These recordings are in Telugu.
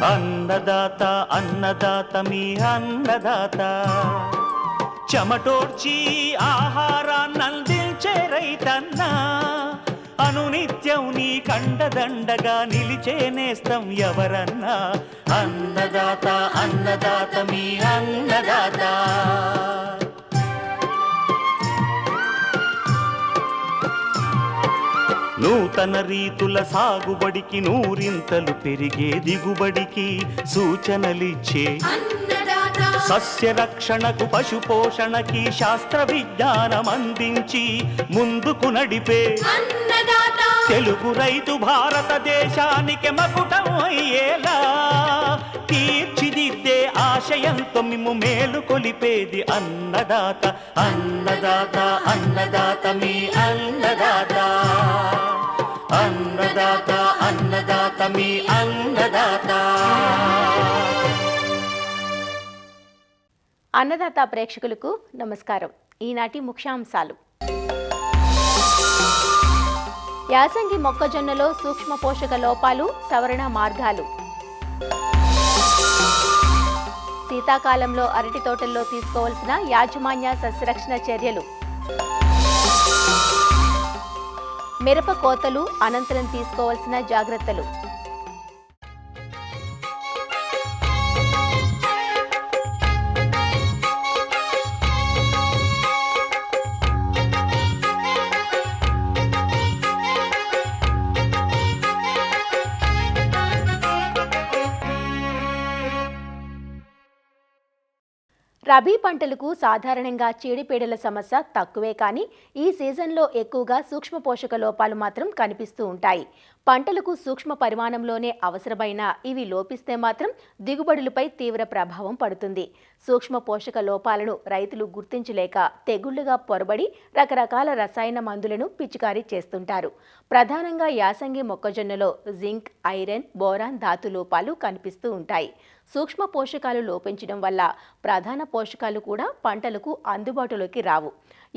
అన్నదాత అన్నదాత మీ అన్నదాత, చెమటోడ్చి ఆహారాన్నందించే రైతన్నా, అనునిత్యం నీ కండదండగా నిలిచే నేస్తం ఎవరన్నా. అన్నదాత అన్నదాత మీ అన్నదాత. నూతన రీతుల సాగుబడికి, నూరింతలు పెరిగే దిగుబడికి సూచనలిచ్చే సస్య రక్షణకు, పశు పోషణకి శాస్త్ర విజ్ఞానం అందించి ముందుకు నడిపే తెలుగు రైతు భారతదేశానికి మకుటం అయ్యేలా తీర్చిదిద్దే ఆశయంతో మిమ్ము మేలు కొలిపేది అన్నదాత. అన్నదాత అన్నదాత మీ అన్నదాత. అన్నదాత అన్నదాత మీ అన్నదాత. అన్నదాత ప్రేక్షకులకు నమస్కారం. ఈనాటి ముఖ్యాంశాలు: యాసంగి మొక్కజొన్నలో సూక్ష్మ పోషక లోపాలు, సవరణ మార్గాలు, శీతాకాలంలో అరటి తోటల్లో తీసుకోవాల్సిన యాజమాన్య సస్యరక్షణ చర్యలు, మిరప కోతలు అనంతరం తీసుకోవాల్సిన జాగ్రత్తలు. రబీ పంటలకు సాధారణంగా చీడపీడల సమస్య తక్కువే, కానీ ఈ సీజన్లో ఎక్కువగా సూక్ష్మ పోషక లోపాలు మాత్రం కనిపిస్తూ ఉంటాయి. పంటలకు సూక్ష్మ పరిమాణంలోనే అవసరమైన ఇవి లోపిస్తే మాత్రం దిగుబడులపై తీవ్ర ప్రభావం పడుతుంది. సూక్ష్మ పోషక లోపాలను రైతులు గుర్తించలేక తెగుళ్లుగా పొరబడి రకరకాల రసాయన మందులను పిచికారీ చేస్తుంటారు. ప్రధానంగా యాసంగి మొక్కజొన్నలో జింక్, ఐరన్, బోరాన్ ధాతు లోపాలు కనిపిస్తూ ఉంటాయి. సూక్ష్మ పోషకాలు లోపించడం వల్ల ప్రధాన పోషకాలు కూడా పంటలకు అందుబాటులోకి రావు.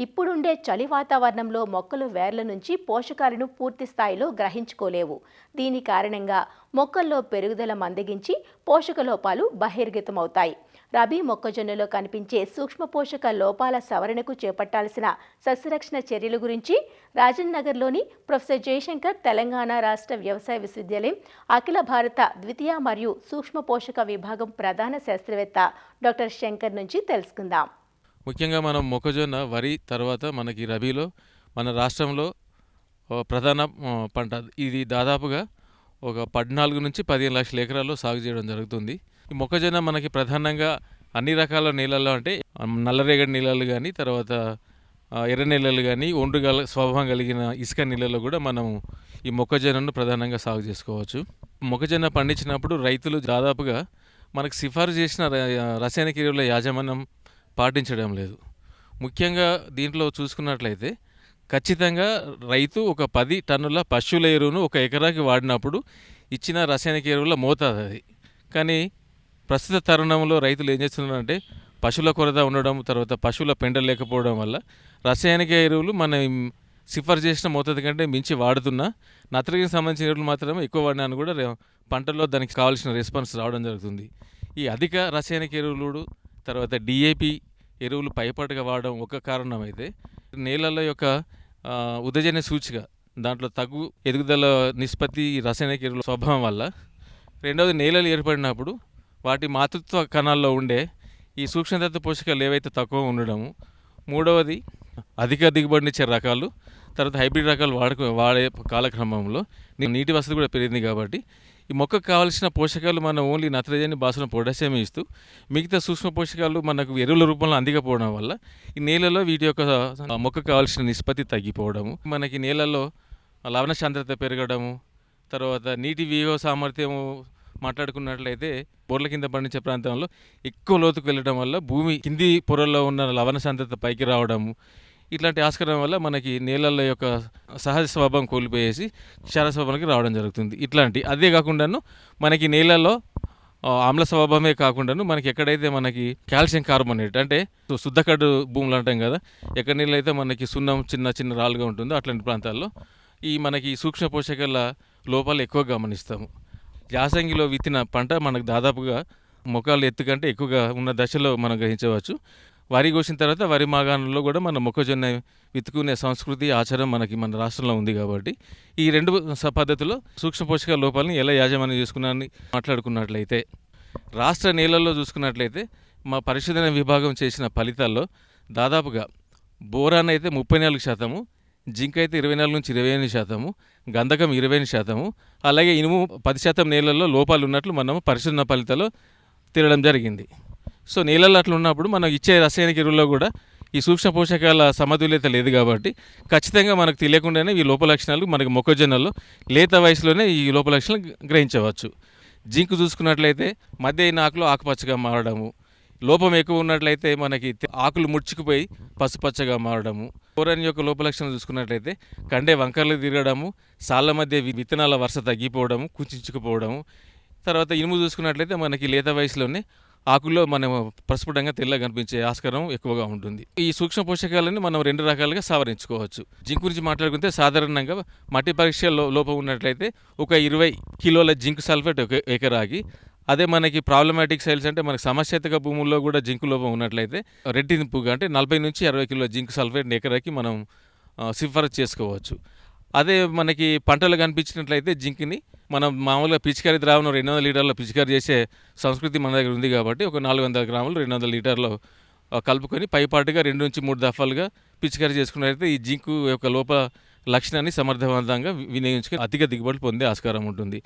ఇప్పుడుండే చలి వాతావరణంలో మొక్కలు వేర్ల నుంచి పోషకాలను పూర్తి స్థాయిలో గ్రహించుకోలేవు. దీని కారణంగా మొక్కల్లో పెరుగుదల మందగించి పోషక లోపాలు బహిర్గతమవుతాయి. రబీ మొక్కజొన్నలో కనిపించే సూక్ష్మ పోషక లోపాల సవరణకు చేపట్టాల్సిన సస్యరక్షణ చర్యల గురించి రాజన్ నగర్లోని ప్రొఫెసర్ జయశంకర్ తెలంగాణ రాష్ట్ర వ్యవసాయ విశ్వవిద్యాలయం అఖిల భారత ద్వితీయ మరియు సూక్ష్మ పోషక విభాగం ప్రధాన శాస్త్రవేత్త డాక్టర్ శంకర్ నుంచి తెలుసుకుందాం. ముఖ్యంగా మనం మొక్కజొన్న, వరి తర్వాత మనకి రబీలో మన రాష్ట్రంలో ప్రధాన పంట. ఇది దాదాపుగా ఒక 14 నుంచి 15 లక్షల ఎకరాల్లో సాగు చేయడం జరుగుతుంది. ఈ మొక్కజొన్న మనకి ప్రధానంగా అన్ని రకాల నీళ్ళల్లో, అంటే నల్లరేగడి నీళ్ళలు కానీ, తర్వాత ఎర్ర నీళ్ళలు కానీ, ఒండ్రు స్వభావం కలిగిన ఇసుక నీళ్ళలో కూడా మనం ఈ మొక్కజొన్నను ప్రధానంగా సాగు చేసుకోవచ్చు. మొక్కజొన్న పండించినప్పుడు రైతులు దాదాపుగా మనకు సిఫారసు చేసిన రసాయనిక ఎరువుల యాజమాన్యం పాటించడం లేదు. ముఖ్యంగా దీంట్లో చూసుకున్నట్లయితే ఖచ్చితంగా రైతు ఒక 10 టన్నుల పశువుల ఎరువును ఒక ఎకరాకి వాడినప్పుడు ఇచ్చిన రసాయనిక ఎరువుల మోతాదు అది. కానీ ప్రస్తుత తరుణంలో రైతులు ఏం చేస్తున్నారంటే పశువుల కొరత ఉండడం, తర్వాత పశువుల పెండ లేకపోవడం వల్ల రసాయనిక ఎరువులు మనం సిఫారసు చేసిన మోతాదు కంటే మించి వాడుతున్నా నత్రజనికి సంబంధించిన ఎరువులు మాత్రమే ఎక్కువ వాడినాను కూడా పంటల్లో దానికి కావాల్సిన రెస్పాన్స్ రావడం జరుగుతుంది. ఈ అధిక రసాయనిక ఎరువులు, తర్వాత డిఏపి ఎరువులు పైపాటుగా వాడడం ఒక కారణం అయితే, నేలల యొక్క ఉదజన సూచిక దాంట్లో తగ్గు ఎదుగుదల నిష్పత్తి రసాయనిక ఎరువుల స్వభావం వల్ల, రెండవది నేలలు ఏర్పడినప్పుడు వాటి మాతృత్వ కణాల్లో ఉండే ఈ సూక్ష్మతత్వ పోషకాలు ఏవైతే తక్కువ ఉండడము, మూడవది అధిక దిగుబడినిచ్చే రకాలు, తర్వాత హైబ్రిడ్ రకాలు వాడే కాలక్రమంలో నీటి వసతి కూడా పెరిగింది. కాబట్టి ఈ మొక్కకు కావాల్సిన పోషకాలు మనం ఓన్లీ నత్రజని, భాస్వరం, పొటాషియం ఇస్తూ మిగతా సూక్ష్మ పోషకాలు మనకు ఎరువుల రూపంలో అందికపోవడం వల్ల ఈ నేలలో వీటి యొక్క మొక్కకు కావాల్సిన నిష్పత్తి తగ్గిపోవడము, మనకి నేలలో లవణ సాంద్రత పెరగడము, తర్వాత నీటి వినియోగ సామర్థ్యము మాట్లాడుకున్నట్లయితే బోర్ల కింద పండించే ప్రాంతంలో ఎక్కువ లోతుకు వెళ్ళడం వల్ల భూమి కింది పొరల్లో ఉన్న లవణ సాంద్రత పైకి రావడము, ఇట్లాంటి ఆస్కారం వల్ల మనకి నేలల యొక్క సహజ స్వభావం కోల్పోయేసి క్షార స్వభావానికి రావడం జరుగుతుంది. ఇట్లాంటి అదే కాకుండాను మనకి నేలలో ఆమ్ల స్వభావమే కాకుండాను మనకి ఎక్కడైతే మనకి కాల్షియం కార్బోనేట్, అంటే శుద్ధకడ్డు భూములు అంటాం కదా, ఎక్కడ నీళ్ళు అయితే మనకి సున్నం చిన్న చిన్న రాళ్ళుగా ఉంటుందో అట్లాంటి ప్రాంతాల్లో ఈ మనకి సూక్ష్మ పోషకాల లోపాలు ఎక్కువ గమనిస్తాము. యాసంగిలో విత్తిన పంట మనకు దాదాపుగా మొక్కలు ఎత్తు కంటే ఎక్కువగా ఉన్న దశలో మనం గ్రహించవచ్చు. వరి కోసిన తర్వాత వరి మాగాణంలో కూడా మన మొక్కజొన్న విత్తుకునే సంస్కృతి ఆచారం మనకి మన రాష్ట్రంలో ఉంది కాబట్టి ఈ రెండు పద్ధతుల్లో సూక్ష్మ పోషకాల లోపాలను ఎలా యాజమాన్యం చేసుకున్నారని మాట్లాడుకున్నట్లయితే రాష్ట్ర నేలల్లో చూసుకున్నట్లయితే మా పరిశోధన విభాగం చేసిన ఫలితాల్లో దాదాపుగా బోరాన్ అయితే 34%, జింక్ అయితే 24-28%, గంధకం 20%, అలాగే ఇనుము 10% నేలల్లో లోపాలు ఉన్నట్లు మనం పరిశోధన ఫలితాల్లో తేలడం జరిగింది. సో నేలల్లో అట్లా ఉన్నప్పుడు మనం ఇచ్చే రసాయనిక ఎరువుల్లో కూడా ఈ సూక్ష్మ పోషకాల సమతుల్యత లేదు కాబట్టి ఖచ్చితంగా మనకు తెలియకుండానే ఈ లోప లక్షణాలు మనకి మొక్కజొన్నలో లేత వయసులోనే ఈ లోప లక్షణాలు గ్రహించవచ్చు. జింక్ చూసుకున్నట్లయితే మధ్య అయిన ఆకులు ఆకుపచ్చగా మారడము, లోపం ఎక్కువ ఉన్నట్లయితే మనకి ఆకులు ముడుచుకుపోయి పసుపచ్చగా మారడము. బోరాన్ యొక్క లోప లక్షణాలు చూసుకున్నట్లయితే కండే వంకర్లు తిరగడము, సాళ్ళ మధ్య విత్తనాల వరుస తగ్గిపోవడము, కుంచుకుపోవడము. తర్వాత ఇనుము చూసుకున్నట్లయితే మనకి లేత వయసులోనే ఆకుల్లో మనం ప్రస్ఫుటంగా తెల్లగా కనిపించే ఆస్కారం ఎక్కువగా ఉంటుంది. ఈ సూక్ష్మ పోషకాలని మనం 2 రకాలుగా సవరించుకోవచ్చు. జింక్ గురించి మాట్లాడుకుంటే సాధారణంగా మట్టి పరీక్ష లోపం ఉన్నట్లయితే ఒక 20 కిలోల జింక్ సల్ఫేట్ ఒక ఎకరాకి, అదే మనకి ప్రాబ్లమాటిక్ సైల్స్ అంటే మనకి సమస్యాత్మక భూముల్లో కూడా జింక్ లోపం ఉన్నట్లయితే రెట్టింపుగా అంటే 40-60 కిలోల జింక్ సల్ఫేట్ ఎకరాకి మనం సిఫారసు చేసుకోవచ్చు. అదే మనకి పంటలు కనిపించినట్లయితే జింక్ని మనం మామూలుగా పిచికారీ ద్రావణం 200 లీటర్ల పిచికారీ చేసే సంస్కృతి మన దగ్గర ఉంది కాబట్టి ఒక 400 గ్రాములు 200 లీటర్లు కలుపుకొని పైపాటుగా 2-3 దఫాలుగా పిచికారీ చేసుకున్నట్లయితే ఈ జింకు యొక్క లోప లక్షణాన్ని సమర్థవంతంగా వినియోగించుకొని అధిక దిగుబడులు పొందే ఆస్కారం ఉంటుంది.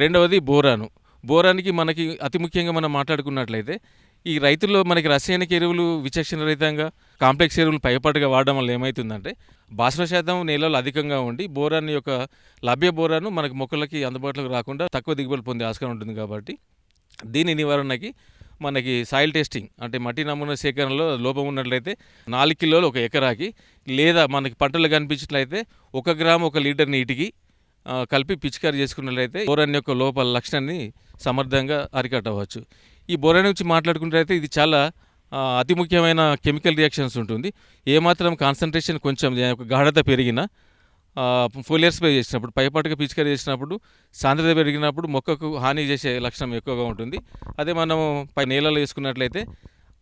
రెండవది బోరాను. బోరానికి మనకి అతి ముఖ్యంగా మనం మాట్లాడుకున్నట్లయితే ఈ రైతుల్లో మనకి రసాయనిక ఎరువులు విచక్షణ రహితంగా కాంప్లెక్స్ ఎరువులు పైపాటుగా వాడడం వల్ల ఏమవుతుందంటే భాస్వర శాతం నేలలో అధికంగా ఉండి బోరాన్ యొక్క లభ్య బోరాను మనకి మొక్కలకి అందుబాటులోకి రాకుండా తక్కువ దిగుబడులు పొందే ఆస్కారం ఉంటుంది కాబట్టి దీని నివారణకి మనకి సాయిల్ టెస్టింగ్ అంటే మట్టి నమూనా సేకరణలో లోపం ఉన్నట్లయితే 4 కిలోలు ఒక ఎకరాకి, లేదా మనకి పంటలు కనిపించినట్లయితే 1 గ్రాము 1 లీటర్ నీటికి కలిపి పిచికారీ చేసుకున్నట్లయితే బోరాన్ యొక్క లోపాల లక్షణాన్ని సమర్థంగా అరికట్టవచ్చు. ఈ బోరాన్ గురించి మాట్లాడుకున్నట్లయితే ఇది చాలా అతి ముఖ్యమైన కెమికల్ రియాక్షన్స్ ఉంటుంది. ఏమాత్రం కాన్సన్ట్రేషన్ కొంచెం గాఢత పెరిగినా ఫోలియర్ స్ప్రే చేసినప్పుడు పైపాటుగా పిచికారీ చేసినప్పుడు సాంద్రత పెరిగినప్పుడు మొక్కకు హాని చేసే లక్షణం ఎక్కువగా ఉంటుంది. అదే మనం నేలలో వేసుకున్నట్లయితే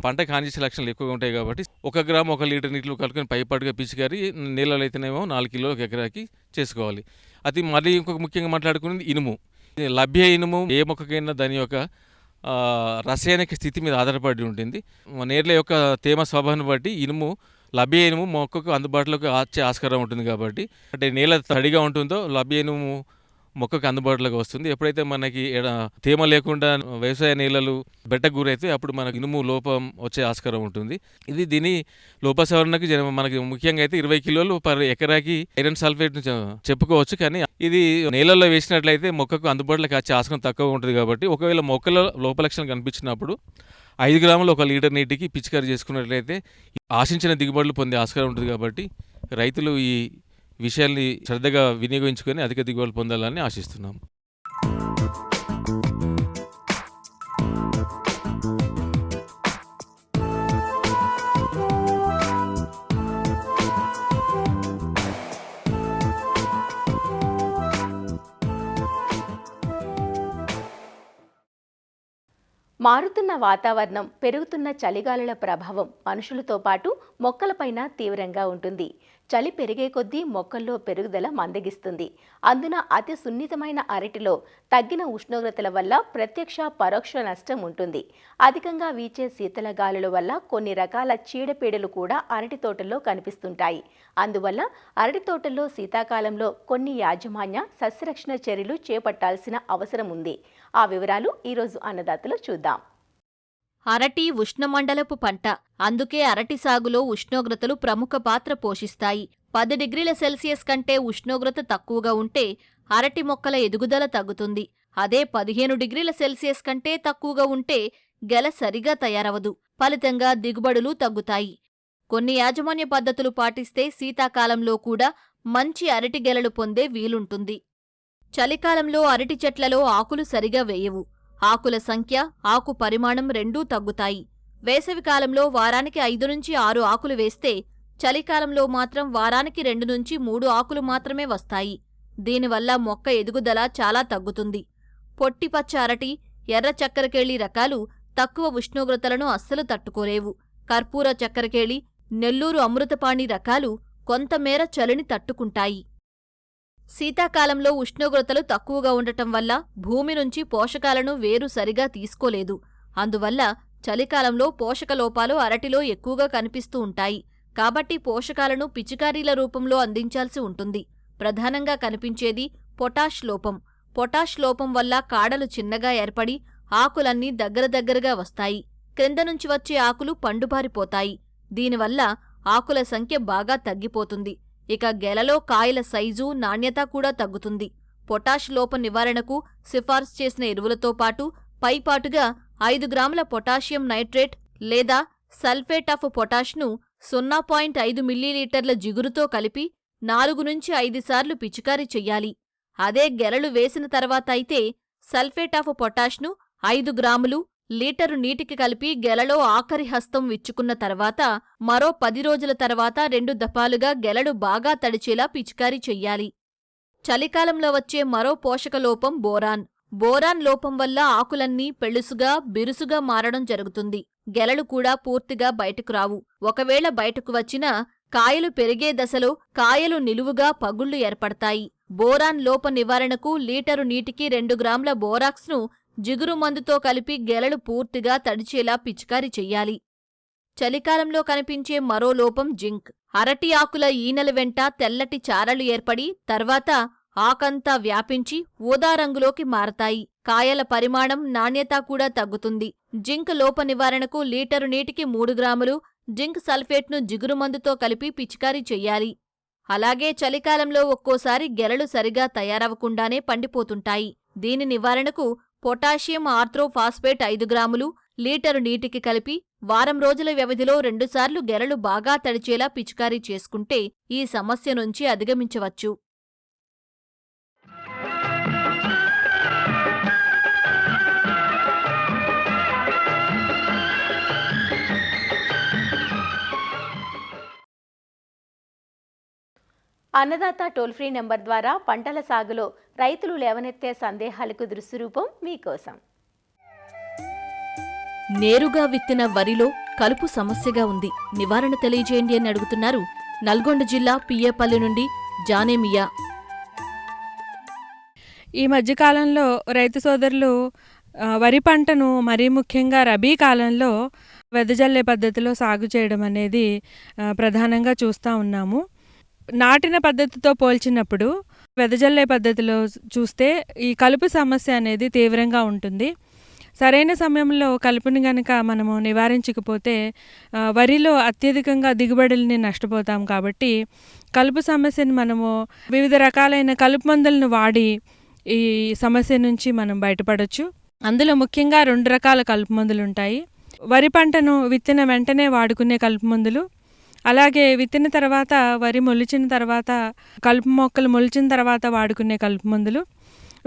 పంటకు హాని చేసే లక్షణాలు ఎక్కువగా ఉంటాయి కాబట్టి 1 గ్రాము 1 లీటర్ నీటిలో కలుపుకొని పైపాటుగా పిచికారీ నేలలో అయితేనేమో 4 కిలోలు ఒక ఎకరాకి చేసుకోవాలి. అది మళ్ళీ ఇంకొక ముఖ్యంగా మాట్లాడుకునేది ఇనుము. లభ్య ఇనుము ఏ మొక్కకైనా దాని యొక్క రసాయనిక స్థితి మీద ఆధారపడి ఉంటుంది. నేల యొక్క తేమ స్వభావాన్ని బట్టి ఇనుము లభ్య ఇనుము మొక్కకు అందుబాటులోకి వచ్చే ఆస్కారం ఉంటుంది కాబట్టి అంటే నేల తడిగా ఉంటుందో లభ్య ఇనుము మొక్కకు అందుబాటులోకి వస్తుంది. ఎప్పుడైతే మనకి తేమ లేకుండా వ్యవసాయ నేలలు బెట్టకు గురైతే అప్పుడు మనకు ఇనుము లోపం వచ్చే ఆస్కారం ఉంటుంది. ఇది దీని లోప సవరణకు మనకి ముఖ్యంగా అయితే 20 కిలోలు పర్ ఎకరాకి ఐరన్ సల్ఫేట్ చెప్పుకోవచ్చు. కానీ ఇది నేలల్లో వేసినట్లయితే మొక్కకు అందుబాటులోకి వచ్చే ఆస్కారం తక్కువ ఉంటుంది కాబట్టి ఒకవేళ మొక్కల లోప లక్షణం కనిపించినప్పుడు 5 గ్రాములు 1 లీటర్ నీటికి పిచికారీ చేసుకున్నట్లయితే ఆశించిన దిగుబడులు పొందే ఆస్కారం ఉంటుంది కాబట్టి రైతులు ఈ విషయాల్ని శ్రద్ధగా వినియోగించుకొని అధిక దిగుబడులు పొందాలని ఆశిస్తున్నాం. మారుతున్న వాతావరణం, పెరుగుతున్న చలిగాలుల ప్రభావం మనుషులతో పాటు మొక్కలపైన తీవ్రంగా ఉంటుంది. చలి పెరిగే కొద్దీ మొక్కల్లో పెరుగుదల మందగిస్తుంది. అందున అతి సున్నితమైన అరటిలో తగ్గిన ఉష్ణోగ్రతల వల్ల ప్రత్యక్ష పరోక్ష నష్టం ఉంటుంది. అధికంగా వీచే శీతల గాలుల వల్ల కొన్ని రకాల చీడపీడలు కూడా అరటి తోటల్లో కనిపిస్తుంటాయి. అందువల్ల అరటి తోటల్లో శీతాకాలంలో కొన్ని యాజమాన్య సస్యరక్షణ చర్యలు చేపట్టాల్సిన అవసరం ఉంది. ఆ వివరాలు ఈరోజు అన్నదాతలో చూద్దాం. అరటి ఉష్ణమండలపు పంట. అందుకే అరటి సాగులో ఉష్ణోగ్రతలు ప్రముఖ పాత్ర పోషిస్తాయి. 10 డిగ్రీల సెల్సియస్ కంటే ఉష్ణోగ్రత తక్కువగా ఉంటే అరటి మొక్కల ఎదుగుదల తగ్గుతుంది. అదే 15 డిగ్రీల సెల్సియస్ కంటే తక్కువగా ఉంటే గెల సరిగా తయారవదు. ఫలితంగా దిగుబడులు తగ్గుతాయి. కొన్ని యాజమాన్య పద్ధతులు పాటిస్తే శీతాకాలంలో కూడా మంచి అరటి గెలలు పొందే వీలుంటుంది. చలికాలంలో అరటి చెట్లలో ఆకులు సరిగా వేయవు. ఆకుల సంఖ్య, ఆకు పరిమాణం రెండూ తగ్గుతాయి. వేసవికాలంలో వారానికి 5-6 ఆకులు వేస్తే చలికాలంలో మాత్రం వారానికి 2-3 ఆకులు మాత్రమే వస్తాయి. దీనివల్ల మొక్క ఎదుగుదల చాలా తగ్గుతుంది. పొట్టిపచ్చ అరటి, ఎర్ర చక్కెరకేళి రకాలు తక్కువ ఉష్ణోగ్రతలను అస్సలు తట్టుకోలేవు. కర్పూర చక్కెరకేళి, నెల్లూరు అమృతపాణి రకాలు కొంతమేర చలిని తట్టుకుంటాయి. శీతాకాలంలో ఉష్ణోగ్రతలు తక్కువగా ఉండటం వల్ల భూమి నుంచి పోషకాలను వేరు సరిగా తీసుకోలేదు. అందువల్ల చలికాలంలో పోషకలోపాలు అరటిలో ఎక్కువగా కనిపిస్తూ ఉంటాయి. కాబట్టి పోషకాలను పిచికారీల రూపంలో అందించాల్సి ఉంటుంది. ప్రధానంగా కనిపించేది పొటాష్ లోపం. పొటాష్ లోపం వల్ల కాడలు చిన్నగా ఏర్పడి ఆకులన్నీ దగ్గరగా వస్తాయి. క్రింద నుంచి వచ్చే ఆకులు పండుబారిపోతాయి. దీనివల్ల ఆకుల సంఖ్య బాగా తగ్గిపోతుంది. ఇక గెలలో కాయల సైజు, నాణ్యత కూడా తగ్గుతుంది. పొటాష్ లోప నివారణకు సిఫార్సు చేసిన ఎరువులతో పాటు పైపాటుగా 5 గ్రాముల పొటాషియం నైట్రేట్ లేదా సల్ఫేట్ ఆఫ్ పొటాష్ను 0.5 మిల్లీలీటర్ల జిగురుతో కలిపి 4 నుంచి 5 సార్లు పిచికారీ చెయ్యాలి. అదే గెలలు వేసిన తర్వాత అయితే సల్ఫేట్ ఆఫ్ పొటాష్ను 5 గ్రాములు లీటరు నీటికి కలిపి గెలలో ఆఖరి హస్తం విచ్చుకున్న తర్వాత మరో 10 రోజుల తర్వాత 2 దఫాలుగా గెలలు బాగా తడిచేలా పిచికారీ చెయ్యాలి. చలికాలంలో వచ్చే మరో పోషకలోపం బోరాన్. బోరాన్ లోపం వల్ల ఆకులన్నీ పెళుసుగా, బిరుసుగా మారడం జరుగుతుంది. గెలలు కూడా పూర్తిగా బయటకు రావు. ఒకవేళ బయటకు వచ్చినా కాయలు పెరిగే దశలో కాయలు నిలువుగా పగుళ్లు ఏర్పడతాయి. బోరాన్ లోప నివారణకు లీటరు నీటికి 2 గ్రాముల బోరాక్స్ను జిగురు మందుతో కలిపి గెలలు పూర్తిగా తడిచేలా పిచికారీ చెయ్యాలి. చలికాలంలో కనిపించే మరో లోపం జింక్. అరటి ఆకుల ఈనెల వెంట తెల్లటి చారలు ఏర్పడి తర్వాత ఆకంతా వ్యాపించి ఊదా రంగులోకి మారతాయి. కాయల పరిమాణం, నాణ్యత కూడా తగ్గుతుంది. జింక్ లోప నివారణకు లీటరు నీటికి 3 గ్రాములు జింక్ సల్ఫేట్ను జిగురు మందుతో కలిపి పిచికారీ చెయ్యాలి. అలాగే చలికాలంలో ఒక్కోసారి గెలలు సరిగా తయారవకుండానే పండిపోతుంటాయి. దీని నివారణకు పొటాషియం ఆర్థ్రోఫాస్ఫేట్ 5 గ్రాములు లీటరు నీటికి కలిపి వారం రోజుల వ్యవధిలో 2 సార్లు గెలలు బాగా తడిచేలా పిచికారీ చేసుకుంటే ఈ సమస్య నుంచి అధిగమించవచ్చు. అన్నదాత టోల్ ఫ్రీ నెంబర్ ద్వారా పంటల సాగులో రైతులు లేవనెత్తే సందేహాలకు దృశ్యరూపం మీకోసం. నేరుగా విత్తిన వరిలో కలుపు సమస్యగా ఉంది, నివారణ తెలియజేయండి అని అడుగుతున్నారు నల్గొండ జిల్లా పియ్యేపల్లి నుండి జానేమియా. ఈ మధ్యకాలంలో రైతు సోదరులు వరి పంటను మరీ ముఖ్యంగా రబీ కాలంలో వెదజల్లే పద్ధతిలో సాగు చేయడం అనేది ప్రధానంగా చూస్తూ ఉన్నాము. నాటిన పద్ధతితో పోల్చినప్పుడు వెదజల్లే పద్ధతిలో చూస్తే ఈ కలుపు సమస్య అనేది తీవ్రంగా ఉంటుంది. సరైన సమయంలో కలుపుని గనక మనము నివారించకపోతే వరిలో అత్యధికంగా దిగుబడుల్ని నష్టపోతాం. కాబట్టి కలుపు సమస్యను మనము వివిధ రకాలైన కలుపు మందులను వాడి ఈ సమస్య నుంచి మనం బయటపడవచ్చు. అందులో ముఖ్యంగా 2 రకాల కలుపు మందులు ఉంటాయి. వరి పంటను విత్తిన వెంటనే వాడుకునే కలుపు మందులు, అలాగే విత్తిన తర్వాత వరి మొలిచిన తర్వాత కలుపు మొక్కలు మొలిచిన తర్వాత వాడుకునే కలుపు మందులు.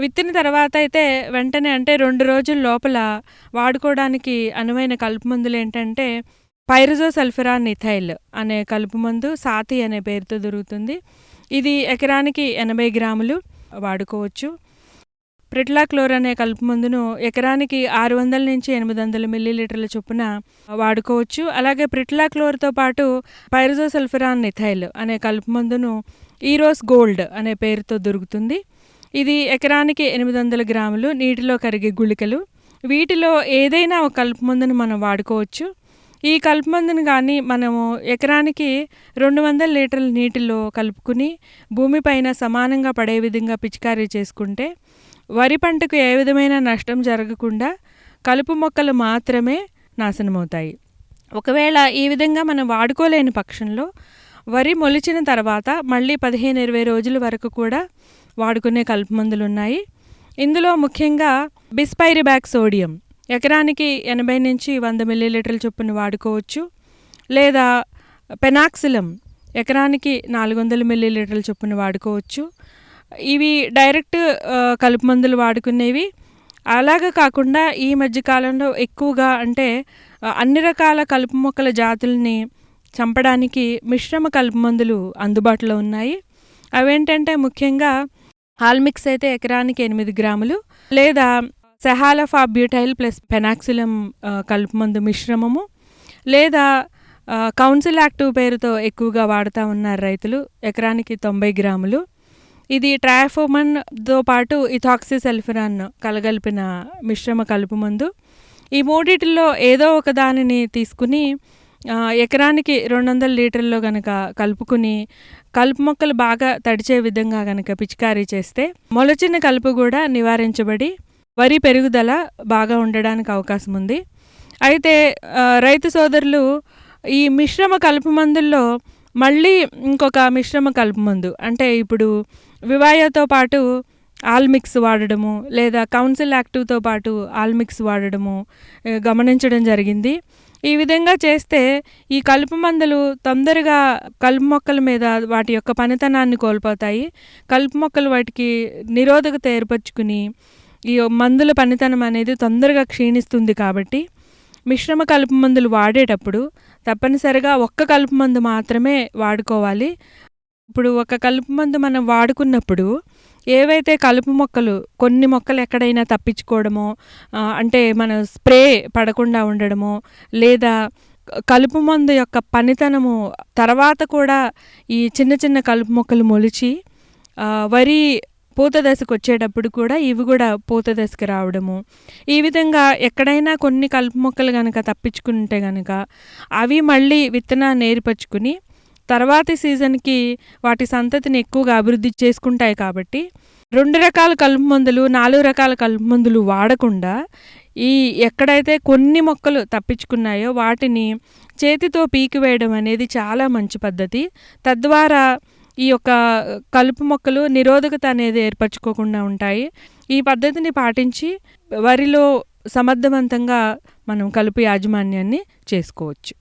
విత్తిన తర్వాత అయితే వెంటనే అంటే 2 రోజుల లోపల వాడుకోవడానికి అనువైన కలుపు మందులు ఏంటంటే పైరజోసల్ఫరాన్ ఇథైల్ అనే కలుపు మందు సాతి అనే పేరుతో దొరుకుతుంది. ఇది ఎకరానికి 80 గ్రాములు వాడుకోవచ్చు. ప్రిట్లాక్లోర్ అనే కలుపు మందును ఎకరానికి 600 నుంచి 800 మిల్లీలీటర్ల చొప్పున వాడుకోవచ్చు. అలాగే ప్రిట్లాక్లోర్తో పాటు పైరజోసల్ఫరాన్ ఇథైల్ అనే కలుపు మందును ఈరోస్ గోల్డ్ అనే పేరుతో దొరుకుతుంది. ఇది ఎకరానికి 800 గ్రాములు నీటిలో కరిగే గుళికలు. వీటిలో ఏదైనా ఒక కలుపు మందును మనం వాడుకోవచ్చు. ఈ కలుపు మందును కానీ మనము ఎకరానికి 200 లీటర్ల నీటిలో కలుపుకుని భూమిపైన సమానంగా పడే విధంగా పిచికారీ చేసుకుంటే వరి పంటకు ఏ విధమైన నష్టం జరగకుండా కలుపు మొక్కలు మాత్రమే నాశనమవుతాయి. ఒకవేళ ఈ విధంగా మనం వాడుకోలేని పక్షంలో వరి మొలిచిన తర్వాత మళ్ళీ 15-20 రోజుల వరకు కూడా వాడుకునే కలుపు మందులు ఉన్నాయి. ఇందులో ముఖ్యంగా బిస్పైరిబాక్ సోడియం ఎకరానికి 80 నుంచి 100 మిల్లీలీటర్ల చొప్పున వాడుకోవచ్చు. లేదా పెనాక్సిలం ఎకరానికి 400 మిల్లీలీటర్ల చొప్పున వాడుకోవచ్చు. ఇవి డైరెక్ట్ కలుపు మందులు వాడుకునేవి. అలాగే కాకుండా ఈ మధ్యకాలంలో ఎక్కువగా అంటే అన్ని రకాల కలుపు మొక్కల జాతుల్ని చంపడానికి మిశ్రమ కలుపు మందులు అందుబాటులో ఉన్నాయి. అవేంటంటే ముఖ్యంగా హాల్మిక్స్ అయితే ఎకరానికి 8 గ్రాములు, లేదా సెహాలఫాబ్యూటైల్ ప్లస్ పెనాక్సిలం కలుపు మందు మిశ్రమము, లేదా కౌన్సిల్ యాక్టివ్ పేరుతో ఎక్కువగా వాడుతూ ఉన్నారు రైతులు, ఎకరానికి 90 గ్రాములు. ఇది ట్రయాఫోమన్తో పాటు ఇథాక్సిసల్ఫరాన్ కలగలిపిన మిశ్రమ కలుపు మందు. ఈ మూడిటిల్లో ఏదో ఒక దానిని తీసుకుని ఎకరానికి 200 లీటర్లో గనక కలుపుకుని కలుపు మొక్కలు బాగా తడిచే విధంగా గనక పిచికారీ చేస్తే మొలచిన కలుపు కూడా నివారించబడి వరి పెరుగుదల బాగా ఉండడానికి అవకాశం ఉంది. అయితే రైతు సోదరులు ఈ మిశ్రమ కలుపు మందుల్లో మళ్ళీ ఇంకొక మిశ్రమ కలుపు మందు, అంటే ఇప్పుడు వివాయోతో పాటు ఆల్మిక్స్ వాడడము, లేదా కౌన్సిల్ యాక్టివ్తో పాటు ఆల్మిక్స్ వాడడము గమనించడం జరిగింది. ఈ విధంగా చేస్తే ఈ కలుపు మందులు తొందరగా కలుపు మొక్కల మీద వాటి యొక్క పనితనాన్ని కోల్పోతాయి. కలుపు మొక్కలు వాటికి నిరోధకత ఏర్పరచుకుని ఈ మందుల పనితనం అనేది తొందరగా క్షీణిస్తుంది. కాబట్టి మిశ్రమ కలుపు మందులు వాడేటప్పుడు తప్పనిసరిగా ఒక్క కలుపు మందు మాత్రమే వాడుకోవాలి. ఇప్పుడు ఒక కలుపు మందు మనం వాడుకున్నప్పుడు ఏవైతే కలుపు మొక్కలు, కొన్ని మొక్కలు ఎక్కడైనా తప్పించుకోవడమో, అంటే మన స్ప్రే పడకుండా ఉండడమో, లేదా కలుపు మందు యొక్క పనితనము తర్వాత కూడా ఈ చిన్న చిన్న కలుపు మొక్కలు మొలిచి వరి పూత దశకు వచ్చేటప్పుడు కూడా ఇవి కూడా పూత దశకు రావడము, ఈ విధంగా ఎక్కడైనా కొన్ని కలుపు మొక్కలు కనుక తప్పించుకుంటే కనుక అవి మళ్ళీ విత్తనాన్ని ఏర్పరచుకుని తర్వాతి సీజన్కి వాటి సంతతిని ఎక్కువగా అభివృద్ధి చేసుకుంటాయి. కాబట్టి 2 రకాల కలుపు మందులు, 4 రకాల కలుపు మందులు వాడకుండా ఈ ఎక్కడైతే కొన్ని మొక్కలు తప్పించుకున్నాయో వాటిని చేతితో పీకివేయడం అనేది చాలా మంచి పద్ధతి. తద్వారా ఈ యొక్క కలుపు మొక్కలు నిరోధకత అనేది ఏర్పరచుకోకుండా ఉంటాయి. ఈ పద్ధతిని పాటించి వరిలో సమర్థవంతంగా మనం కలుపు యాజమాన్యాన్ని చేసుకోవచ్చు.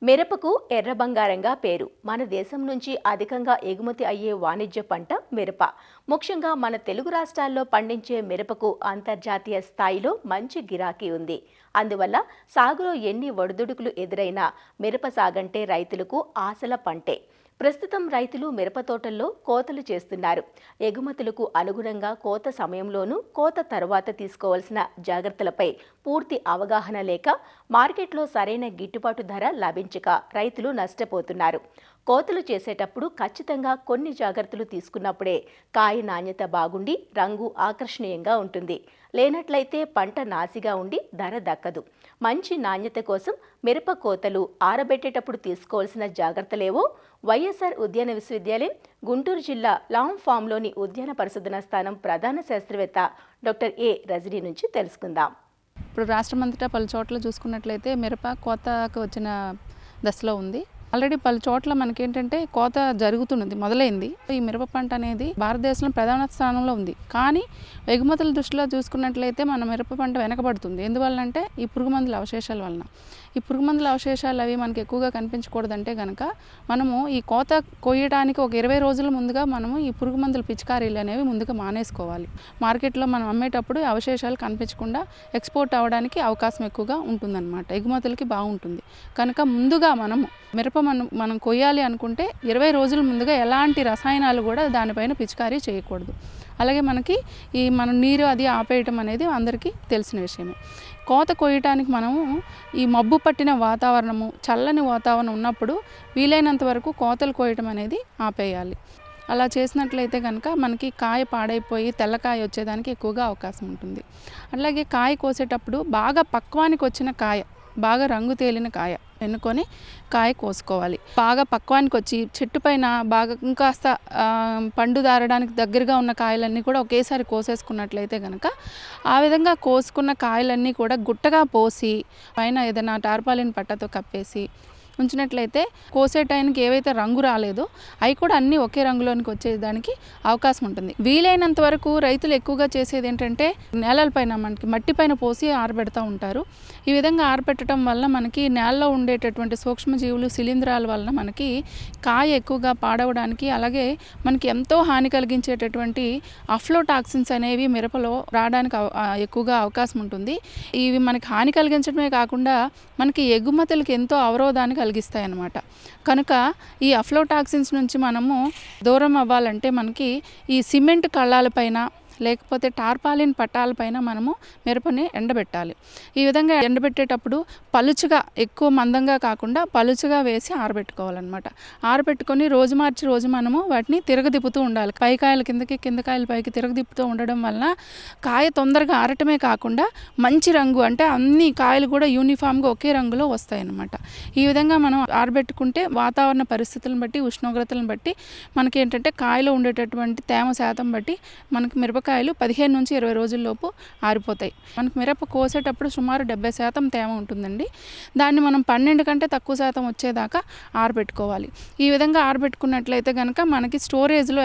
మిరపకు ఎర్ర బంగారంగా పేరు. మన దేశం నుంచి అధికంగా ఎగుమతి అయ్యే వాణిజ్య పంట మిరప. ముఖ్యంగా మన తెలుగు రాష్ట్రాల్లో పండించే మిరపకు అంతర్జాతీయ స్థాయిలో మంచి గిరాకీ ఉంది. అందువల్ల సాగులో ఎన్ని ఒడిదుడుకులు ఎదురైనా మిరప సాగంటే రైతులకు ఆశల పంటే. ప్రస్తుతం రైతులు మిరప తోటల్లో కోతలు చేస్తున్నారు. ఎగుమతులకు అనుగుణంగా కోత సమయంలోనూ కోత తర్వాత తీసుకోవాల్సిన జాగ్రత్తలపై పూర్తి అవగాహన లేక మార్కెట్లో సరైన గిట్టుబాటు ధర లభించక రైతులు నష్టపోతున్నారు. కోతలు చేసేటప్పుడు ఖచ్చితంగా కొన్ని జాగ్రత్తలు తీసుకున్నప్పుడే కాయ నాణ్యత బాగుండి రంగు ఆకర్షణీయంగా ఉంటుంది. లేనట్లయితే పంట నాసిగా ఉండి ధర దక్కదు. మంచి నాణ్యత కోసం మిరప కోతలు ఆరబెట్టేటప్పుడు తీసుకోవాల్సిన జాగ్రత్తలేవో వైఎస్ఆర్ ఉద్యాన విశ్వవిద్యాలయం గుంటూరు జిల్లా లాంగ్ ఫామ్లోని ఉద్యాన పరిశోధనా స్థానం ప్రధాన శాస్త్రవేత్త డాక్టర్ ఏ రజనీ నుంచి తెలుసుకుందాం. ఇప్పుడు రాష్ట్రమంతటా పలు చోట్ల చూసుకున్నట్లయితే మిరప కోతకు వచ్చిన దశలో ఉంది. ఆల్రెడీ పలు చోట్ల మనకేంటంటే కోత జరుగుతున్నది, మొదలైంది. ఈ మిరప పంట అనేది భారతదేశంలో ప్రధాన స్థానంలో ఉంది. కానీ ఎగుమతుల దృష్టిలో చూసుకున్నట్లయితే మన మిరప పంట వెనకబడుతుంది. ఎందువల్లంటే ఈ పురుగు మందుల అవశేషాల వలన. ఈ పురుగు మందుల అవశేషాలు అవి మనకి ఎక్కువగా కనిపించకూడదంటే కనుక మనము ఈ కోత కొయ్యడానికి ఒక 20 రోజుల ముందుగా మనము ఈ పురుగు మందుల పిచికారీలు అనేవి ముందుగా మానేసుకోవాలి. మార్కెట్లో మనం అమ్మేటప్పుడు అవశేషాలు కనిపించకుండా ఎక్స్పోర్ట్ అవ్వడానికి అవకాశం ఎక్కువగా ఉంటుందన్నమాట. ఎగుమతులకి బాగుంటుంది. కనుక ముందుగా మనము మిరప మనం కొయ్యాలి అనుకుంటే 20 రోజుల ముందుగా ఎలాంటి రసాయనాలు కూడా దానిపైన పిచికారీ చేయకూడదు. అలాగే మనకి ఈ మనం నీరు అది ఆపేయటం అనేది అందరికీ తెలిసిన విషయమే. కోత కొయ్యటానికి మనము ఈ మబ్బు పట్టిన వాతావరణము, చల్లని వాతావరణం ఉన్నప్పుడు వీలైనంత వరకు కోతలు కోయటం అనేది ఆపేయాలి. అలా చేసినట్లయితే కనుక మనకి కాయ పాడైపోయి తెల్లకాయ వచ్చేదానికి ఎక్కువగా అవకాశం ఉంటుంది. అలాగే కాయ కోసేటప్పుడు బాగా పక్వానికి వచ్చిన కాయ, బాగా రంగు తేలిన కాయ ఎన్నుకొని కాయ కోసుకోవాలి. బాగా పక్వానికి వచ్చి చెట్టు పైన బాగా ఇంకాస్త పండు దారడానికి దగ్గరగా ఉన్న కాయలన్నీ కూడా ఒకేసారి కోసేసుకున్నట్లయితే కనుక ఆ విధంగా కోసుకున్న కాయలన్నీ కూడా గుట్టగా పోసి పైన ఏదైనా టార్పాలిన్ పట్టతో కప్పేసి ఉంచినట్లయితే కోసే టైంకి ఏవైతే రంగు రాలేదో అవి కూడా అన్నీ ఒకే రంగులోనికి వచ్చేదానికి అవకాశం ఉంటుంది. వీలైనంత వరకు రైతులు ఎక్కువగా చేసేది ఏంటంటే నేలలపైన మనకి మట్టి పైన పోసి ఆరబెడతా ఉంటారు. ఈ విధంగా ఆరబెట్టడం వల్ల మనకి నేలలో ఉండేటటువంటి సూక్ష్మజీవులు శిలీంధ్రాల వలన మనకి కాయ ఎక్కువగా పాడవడానికి, అలాగే మనకి ఎంతో హాని కలిగించేటటువంటి అఫ్లోటాక్సిన్స్ అనేవి మిరపలో రావడానికి ఎక్కువగా అవకాశం ఉంటుంది. ఇవి మనకి హాని కలిగించడమే కాకుండా మనకి ఎగుమతులకు ఎంతో అవరోధాన్ని కలిగిస్తాయి అన్నమాట. కనుక ఈ అఫ్లోటాక్సిన్స్ నుంచి మనము దూరం అవ్వాలంటే మనకి ఈ సిమెంట్ కళ్ళాలపైన లేకపోతే టార్పాలిన్ పట్టాలపైన మనము మిరపని ఎండబెట్టాలి. ఈ విధంగా ఎండబెట్టేటప్పుడు పలుచగా, ఎక్కువ మందంగా కాకుండా పలుచగా వేసి ఆరబెట్టుకోవాలన్నమాట. ఆరబెట్టుకొని రోజు మార్చి రోజు మనము వాటిని తిరగదిప్పుతూ ఉండాలి. పైకాయల కిందకి, కింద కాయల పైకి తిరగదిప్పుతూ ఉండడం వలన కాయ తొందరగా ఆరటమే కాకుండా మంచి రంగు, అంటే అన్ని కాయలు కూడా యూనిఫామ్గా ఒకే రంగులో వస్తాయన్నమాట. ఈ విధంగా మనం ఆరబెట్టుకుంటే వాతావరణ పరిస్థితులను బట్టి, ఉష్ణోగ్రతలను బట్టి మనకి ఏంటంటే కాయలో ఉండేటటువంటి తేమ శాతం బట్టి మనకి మిరపకాయలు 15 నుంచి 20 రోజుల్లోపు ఆరిపోతాయి. మనకు మిరప కోసేటప్పుడు సుమారు 70% తేమ ఉంటుందండి. దాన్ని మనం 12 కంటే తక్కువ శాతం వచ్చేదాకా ఆరబెట్టుకోవాలి. ఈ విధంగా ఆరబెట్టుకున్నట్లయితే కనుక మనకి స్టోరేజ్లో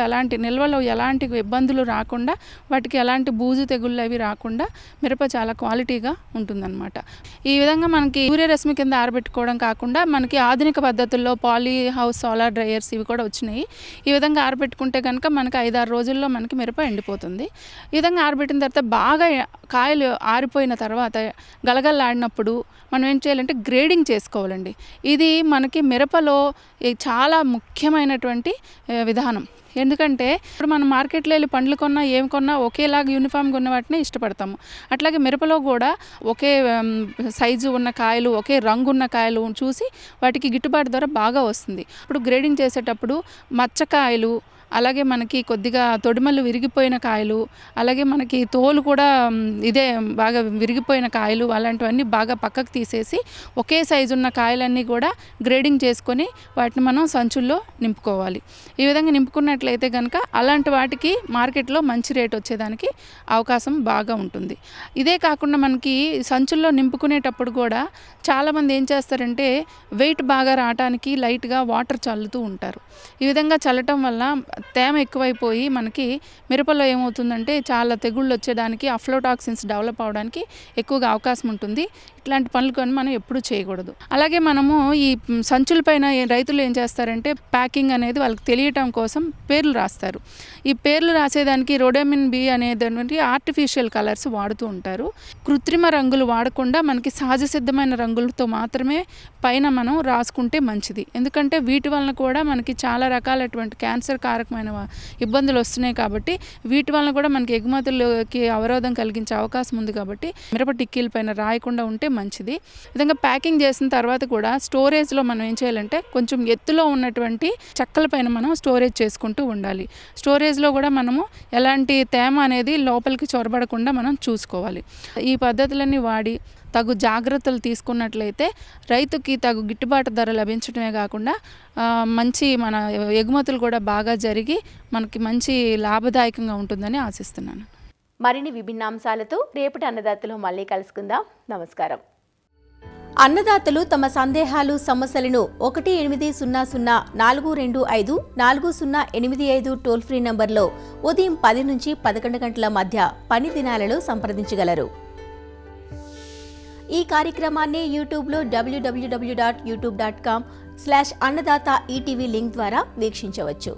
నిల్వలో ఎలాంటి ఇబ్బందులు రాకుండా, వాటికి ఎలాంటి బూజు తెగుళ్ళు అవి రాకుండా మిరప చాలా క్వాలిటీగా ఉంటుందన్నమాట. ఈ విధంగా మనకి సూర్యరశ్మి కింద ఆరబెట్టుకోవడం కాకుండా మనకి ఆధునిక పద్ధతుల్లో పాలీ హౌస్ సోలార్ డ్రైయర్స్ ఇవి కూడా వచ్చినాయి. ఈ విధంగా ఆరబెట్టుకుంటే కనుక మనకి 5-6 రోజుల్లో మనకి మిరప ఎండిపోతుంది. ఈ విధంగా ఆరబెట్టిన తర్వాత బాగా కాయలు ఆరిపోయిన తర్వాత గలగలలాడినప్పుడు మనం ఏం చేయాలంటే గ్రేడింగ్ చేసుకోవాలండి. ఇది మనకి మిరపలో చాలా ముఖ్యమైనటువంటి విధానం. ఎందుకంటే ఇప్పుడు మనం మార్కెట్లో వెళ్ళి పండ్లు కొన్నా, ఏం కొన్నా ఒకేలాగా యూనిఫామ్గా ఉన్న వాటిని ఇష్టపడతాము. అట్లాగే మిరపలో కూడా ఒకే సైజు ఉన్న కాయలు, ఒకే రంగు ఉన్న కాయలు చూసి వాటికి గిట్టుబాటు ధర బాగా వస్తుంది. ఇప్పుడు గ్రేడింగ్ చేసేటప్పుడు మచ్చకాయలు, అలాగే మనకి కొద్దిగా తొడిమలు విరిగిపోయిన కాయలు, అలాగే మనకి తోలు కూడా ఇదే బాగా విరిగిపోయిన కాయలు, అలాంటివన్నీ బాగా పక్కకు తీసేసి ఒకే సైజు ఉన్న కాయలన్నీ కూడా గ్రేడింగ్ చేసుకొని వాటిని మనం సంచుల్లో నింపుకోవాలి. ఈ విధంగా నింపుకున్నట్లయితే కనుక అలాంటి వాటికి మార్కెట్లో మంచి రేట్ వచ్చేదానికి అవకాశం బాగా ఉంటుంది. ఇదే కాకుండా మనకి సంచుల్లో నింపుకునేటప్పుడు కూడా చాలామంది ఏం చేస్తారంటే వెయిట్ బాగా రావడానికి లైట్గా వాటర్ చల్లుతూ ఉంటారు. ఈ విధంగా చల్లటం వల్ల తేమ ఎక్కువైపోయి మనకి మిరపలో ఏమవుతుందంటే చాలా తెగుళ్ళు వచ్చేదానికి, అఫ్లోటాక్సిన్స్ డెవలప్ అవడానికి ఎక్కువగా అవకాశం ఉంటుంది. ఇట్లాంటి పనులు కానీ మనం ఎప్పుడూ చేయకూడదు. అలాగే మనము ఈ సంచుల పైన రైతులు ఏం చేస్తారంటే ప్యాకింగ్ అనేది వాళ్ళకి తెలియటం కోసం పేర్లు రాస్తారు. ఈ పేర్లు రాసేదానికి రోడోమిన్ బి అనేటువంటి ఆర్టిఫిషియల్ కలర్స్ వాడుతూ ఉంటారు. కృత్రిమ రంగులు వాడకుండా మనకి సహజ సిద్ధమైన రంగులతో మాత్రమే పైన మనం రాసుకుంటే మంచిది. ఎందుకంటే వీటి వలన కూడా మనకి చాలా రకాలైనటువంటి క్యాన్సర్ కారకమైన ఇబ్బందులు వస్తున్నాయి. కాబట్టి వీటి వలన కూడా మనకి ఎగుమతులకి అవరోధం కలిగించే అవకాశం ఉంది. కాబట్టి మిరప టిక్కీల పైన రాయకుండా ఉంటే మంచిది. విధంగా ప్యాకింగ్ చేసిన తర్వాత కూడా స్టోరేజ్లో మనం ఏం చేయాలంటే కొంచెం ఎత్తులో ఉన్నటువంటి చెక్కల పైన మనం స్టోరేజ్ చేసుకుంటూ ఉండాలి. స్టోరేజ్లో కూడా మనము ఎలాంటి తేమ అనేది లోపలికి చొరబడకుండా మనం చూసుకోవాలి. ఈ పద్ధతులన్నీ వాడి తగు జాగ్రత్తలు తీసుకున్నట్లయితే రైతుకి తగు గిట్టుబాటు ధర లభించడమే కాకుండా మంచి మన ఎగుమతులు కూడా బాగా జరిగి మనకి మంచి లాభదాయకంగా ఉంటుందని ఆశిస్తున్నాను. మరిన్ని విభిన్న అంశాలతో రేపటి అన్నదాతలో మళ్ళీ కలుసుకుందాం. నమస్కారం. అన్నదాతలు తమ సందేహాలు, సమస్యలను 18004254085 టోల్ ఫ్రీ నంబర్లో ఉదయం 10 నుంచి 11 గంటల మధ్య పని దినాలలో సంప్రదించగలరు. ఈ కార్యక్రమాన్ని యూట్యూబ్లో www.youtube.com/అన్నదాత ఈటీవీ లింక్ ద్వారా వీక్షించవచ్చు.